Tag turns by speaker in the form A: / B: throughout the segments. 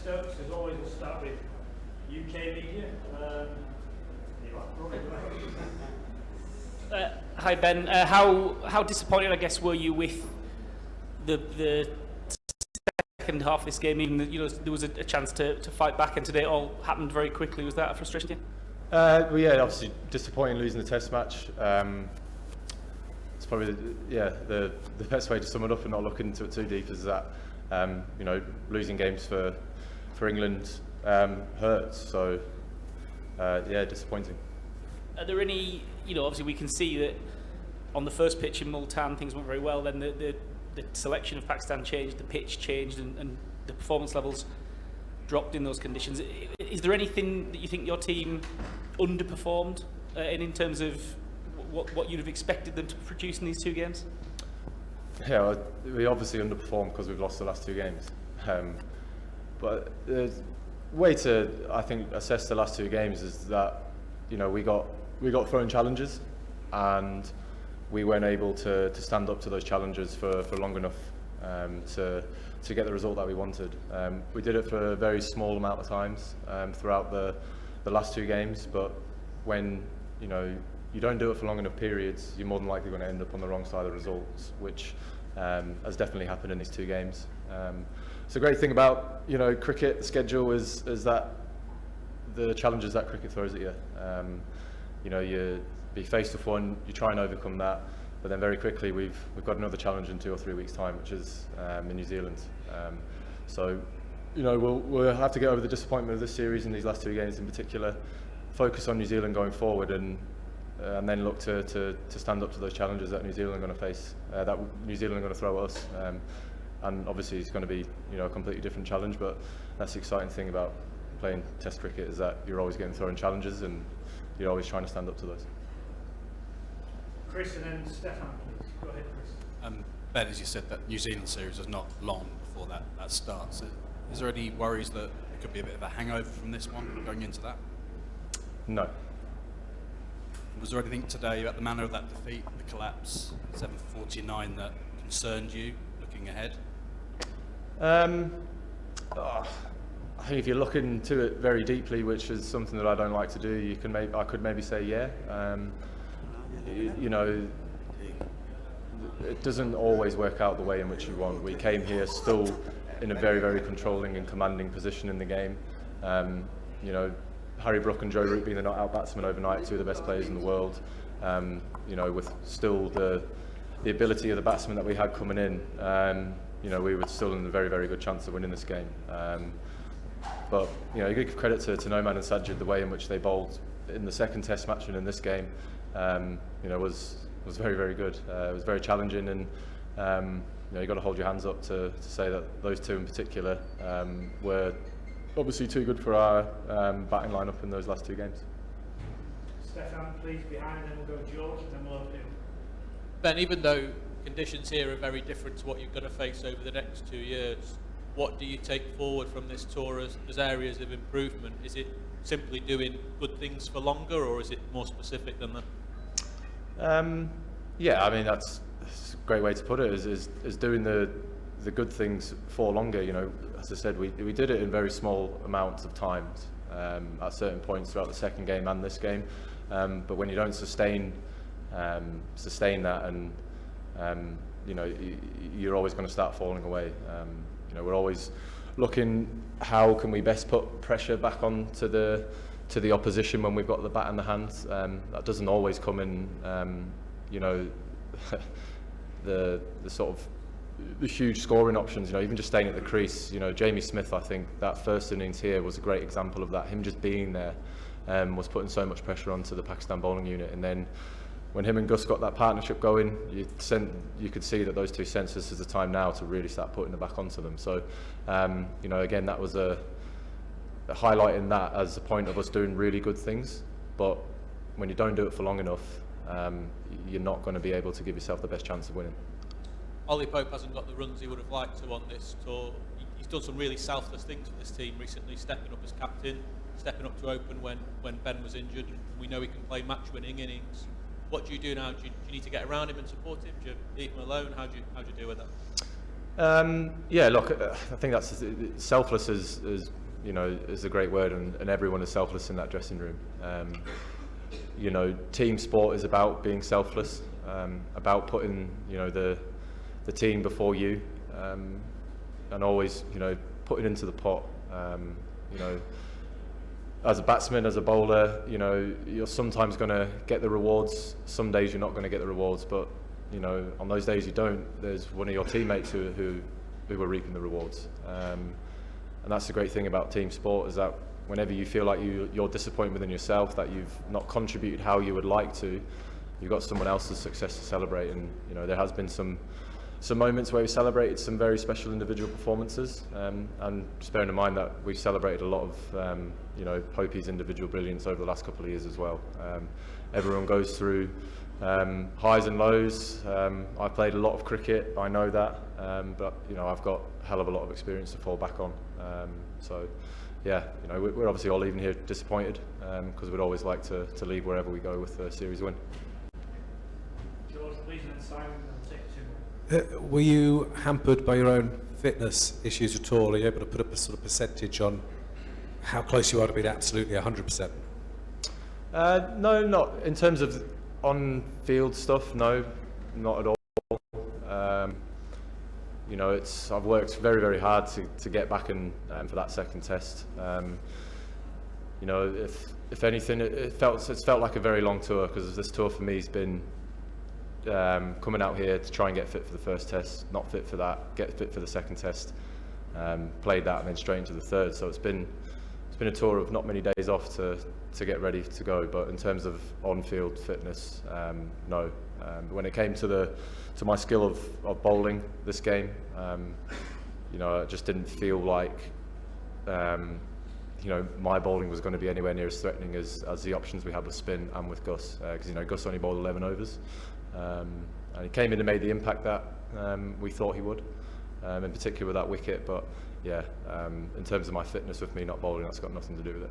A: Stokes. As always, we'll start with UK media.
B: Hi Ben, how disappointed I guess were you with the second half of this game? Even there was a chance to fight back, and today it all happened very quickly. Was that a frustration to you?
C: Well, yeah, obviously disappointing losing the Test match. It's probably the best way to sum it up and not look into it too deep is that losing games for England hurts. So disappointing.
B: Are there any, obviously we can see that on the first pitch in Multan things went very well, then the selection of Pakistan changed, the pitch changed, and the performance levels dropped in those conditions. Is there anything that you think your team underperformed in terms of what you'd have expected them to produce in these two games?
C: Yeah, well, we obviously underperformed because we've lost the last two games. But the way to, I think, assess the last two games is that, we got thrown challenges and we weren't able to stand up to those challenges for long enough to get the result that we wanted. We did it for a very small amount of times throughout the last two games, but when you don't do it for long enough periods, you're more than likely going to end up on the wrong side of the results, which has definitely happened in these two games. So the great thing about cricket schedule is that the challenges that cricket throws at you. You be faced with one, you try and overcome that, but then very quickly we've got another challenge in 2 or 3 weeks' time, which is in New Zealand. We'll have to get over the disappointment of this series in these last two games in particular, focus on New Zealand going forward, and then look to stand up to those challenges that New Zealand are going to face, that New Zealand are going to throw at us. And obviously it's going to be a completely different challenge, but that's the exciting thing about playing Test cricket, is that you're always getting thrown challenges and you're always trying to stand up to those.
A: Chris and then Stefan, please. Go ahead, Chris.
D: Ben, as you said, that New Zealand series is not long before that starts. Is there any worries that it could be a bit of a hangover from this one going into that?
C: No.
D: Was there anything today about the manner of that defeat, the collapse, 7:49, that concerned you looking ahead?
C: I think if you're looking into it very deeply, which is something that I don't like to do, I could maybe say yeah. It doesn't always work out the way in which you want. We came here still in a very, very controlling and commanding position in the game. Harry Brook and Joe Root being the not-out batsmen overnight, two of the best players in the world. With still the ability of the batsmen that we had coming in, we were still in a very, very good chance of winning this game. But you give credit to Noman and Sajid, the way in which they bowled in the second Test match and in this game, was very, very good. It was very challenging, and you got to hold your hands up to say that those two in particular were obviously too good for our batting lineup in those last two games.
A: Stefan, please, behind, then we'll go George, and then we'll have Bill.
E: Ben, even though conditions here are very different to what you're going to face over the next 2 years, what do you take forward from this tour as areas of improvement? Is it simply doing good things for longer, or is it more specific than that?
C: That's a great way to put it, is doing the good things for longer. As I said, we did it in very small amounts of times at certain points throughout the second game and this game, but when you don't sustain that, and you're always going to start falling away. We're always looking how can we best put pressure back onto the opposition when we've got the bat in the hands. That doesn't always come in the sort of the huge scoring options. Even just staying at the crease. Jamie Smith, I think that first innings here was a great example of that. Him just being there was putting so much pressure onto the Pakistan bowling unit, and then when him and Gus got that partnership going, you could see that those two sensed this is the time now to really start putting the back onto them. So, again, that was a highlighting that as a point of us doing really good things. But when you don't do it for long enough, you're not going to be able to give yourself the best chance of winning.
E: Ollie Pope hasn't got the runs he would have liked to on this tour. He's done some really selfless things for this team recently, stepping up as captain, stepping up to open when Ben was injured. We know he can play match-winning innings. What do you do now? Do you need to get around him and support him? Do you leave him alone? How do you deal with that?
C: Yeah, look, I think that's selfless is you know, is a great word, and everyone is selfless in that dressing room. You know, team sport is about being selfless, about putting, you know, the team before you, and always, you know, putting into the pot. You know, as a batsman, as a bowler, you know, you're sometimes going to get the rewards. Some days you're not going to get the rewards, but you know, on those days you don't, there's one of your teammates who are reaping the rewards. And that's the great thing about team sport, is that whenever you feel like you're disappointed within yourself, that you've not contributed how you would like to, you've got someone else's success to celebrate. And you know, there has been some moments where we celebrated some very special individual performances, and just bearing in mind that we've celebrated a lot of you know, Popey's individual brilliance over the last couple of years as well. Everyone goes through highs and lows. I've played a lot of cricket, I know that, but you know, I've got a hell of a lot of experience to fall back on. So yeah, you know, we're obviously all leaving here disappointed, because we'd always like to leave wherever we go with a series win.
A: George, please, and then Simon, and take 2 more.
F: Were you hampered by your own fitness issues at all? Are you able to put up a sort of percentage on how close you are to being absolutely 100%?
C: No, not in terms of on-field stuff. No, not at all. You know, I've worked very, very hard to get back in for that second test. You know, if anything, it's felt like a very long tour, because this tour for me has been coming out here to try and get fit for the first test, not fit for that, get fit for the second test, played that, and then straight into the third. So it's been a tour of not many days off to get ready to go. But in terms of on-field fitness, no. When it came to my skill of bowling this game, you know, I just didn't feel like you know, my bowling was going to be anywhere near as threatening as the options we had with Spin and with Gus, because you know, Gus only bowled 11 overs, and he came in and made the impact that we thought he would, in particular with that wicket. But yeah, in terms of my fitness with me not bowling, that's got nothing to do with it.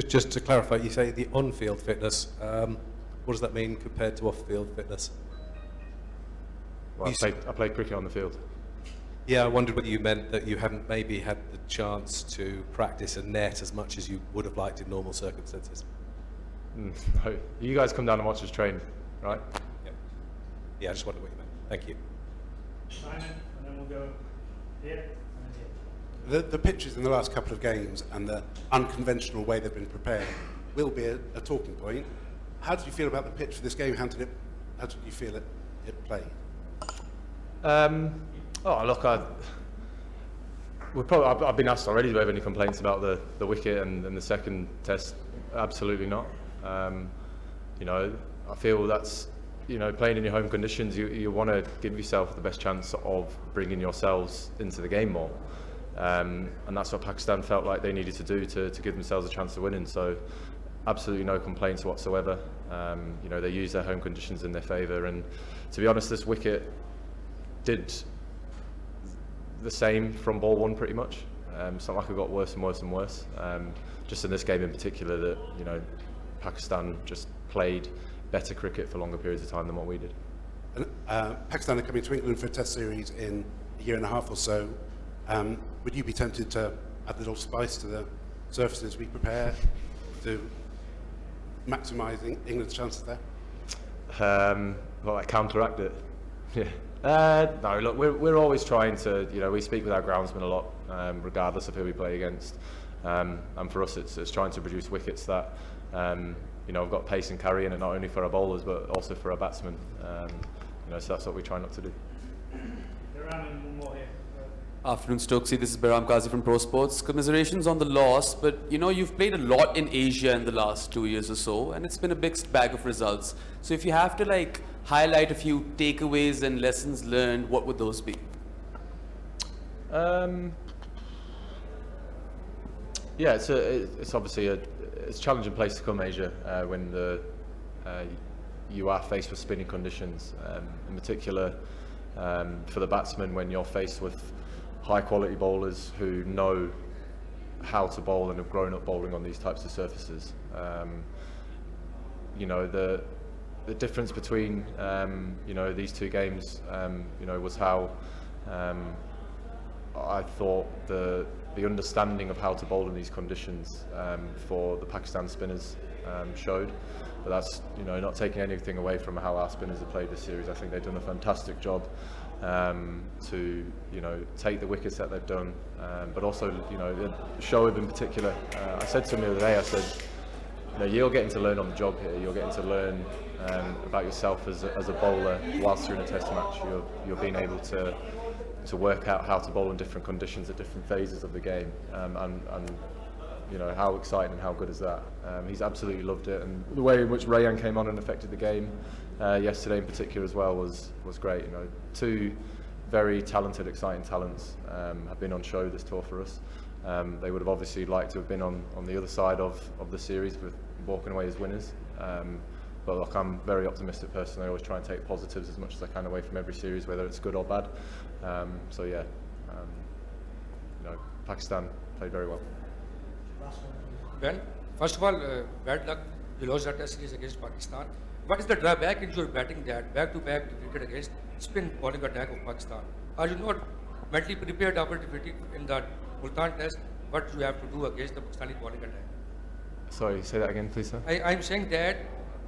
F: Just to clarify, you say the on-field fitness. What does that mean compared to off-field fitness?
C: Well, I played cricket on the field.
F: Yeah, I wondered whether you meant that you hadn't maybe had the chance to practice a net as much as you would have liked in normal circumstances.
C: No, you guys come down and watch us train, right?
F: Yeah, I just wondered what you meant. Thank you.
A: Simon, and then we'll go here, and then here.
G: The pitches in the last couple of games and the unconventional way they've been prepared will be a talking point. How did you feel about the pitch for this game? How did you feel it played?
C: Oh, look, I've been asked already, do I have any complaints about the wicket and the second test? Absolutely not. You know, I feel that's, you know, playing in your home conditions, you want to give yourself the best chance of bringing yourselves into the game more. And that's what Pakistan felt like they needed to do to give themselves a chance of winning. So absolutely no complaints whatsoever. You know, they used their home conditions in their favour, and to be honest, this wicket did the same from ball one pretty much. It's not like it got worse and worse and worse. Just in this game in particular, that, you know, Pakistan just played better cricket for longer periods of time than what we did.
G: And, Pakistan are coming to England for a test series in a year and a half or so. Would you be tempted to add a little spice to the surfaces we prepare to maximise England's chances there?
C: Well, like counteract it. Yeah. No, look, we're always trying to, you know, we speak with our groundsmen a lot, regardless of who we play against. And for us, it's trying to produce wickets that, you know, have got pace and carry in it, not only for our bowlers, but also for our batsmen. You know, so that's what we try not to do.
A: Iran, and one more here.
H: Afternoon, Stokesy. This is Bahram Qazi from Pro Sports. Commiserations on the loss, but you know, you've played a lot in Asia in the last 2 years or so, and it's been a mixed bag of results. So if you have to like highlight a few takeaways and lessons learned, what would those be?
C: Yeah, it's obviously it's a challenging place to come, Asia, when you are faced with spinning conditions. In particular, for the batsmen, when you're faced with high quality bowlers who know how to bowl and have grown up bowling on these types of surfaces. You know, the difference between you know, these two games, you know, was how I thought the understanding of how to bowl in these conditions for the Pakistan spinners showed. But that's, you know, not taking anything away from how our spinners have played this series. I think they've done a fantastic job to, you know, take the wickets that they've done, but also, you know, Shoaib in particular. I said to him the other day, I said, you know, you're getting to learn on the job here. You're getting to learn about yourself as a bowler whilst you're in a test match. You're being able to work out how to bowl in different conditions at different phases of the game, and you know, how exciting and how good is that? He's absolutely loved it, and the way in which Rayan came on and affected the game yesterday in particular as well was great. You know, two very talented, exciting talents have been on show this tour for us. They would have obviously liked to have been on the other side of the series with walking away as winners. But look, I'm very optimistic personally. I always try and take positives as much as I can away from every series, whether it's good or bad. So yeah, you know, Pakistan played very well.
I: Ben, first of all, bad luck. You lost that test series against Pakistan. What is the drawback in your batting that back-to-back defeated against spin bowling attack of Pakistan? Are you not mentally prepared after defeating in the Multan test? What you have to do against the Pakistani bowling attack?
C: Sorry, say that again, please, sir.
I: I'm saying that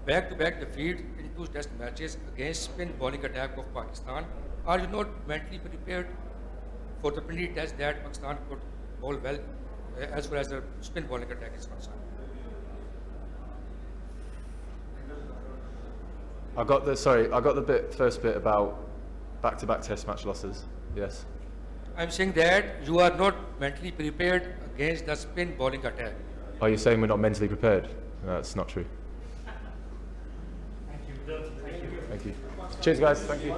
I: back-to-back defeat in 2 test matches against spin bowling attack of Pakistan. Are you not mentally prepared for the penalty test that Pakistan could bowl well as far as the spin bowling attack is concerned?
C: I got the first bit about back-to-back test match losses. Yes.
I: I'm saying that you are not mentally prepared against the spin bowling attack.
C: Are you saying we're not mentally prepared? No, that's not true.
A: Thank you.
C: Thank you. Cheers, guys. Thank you.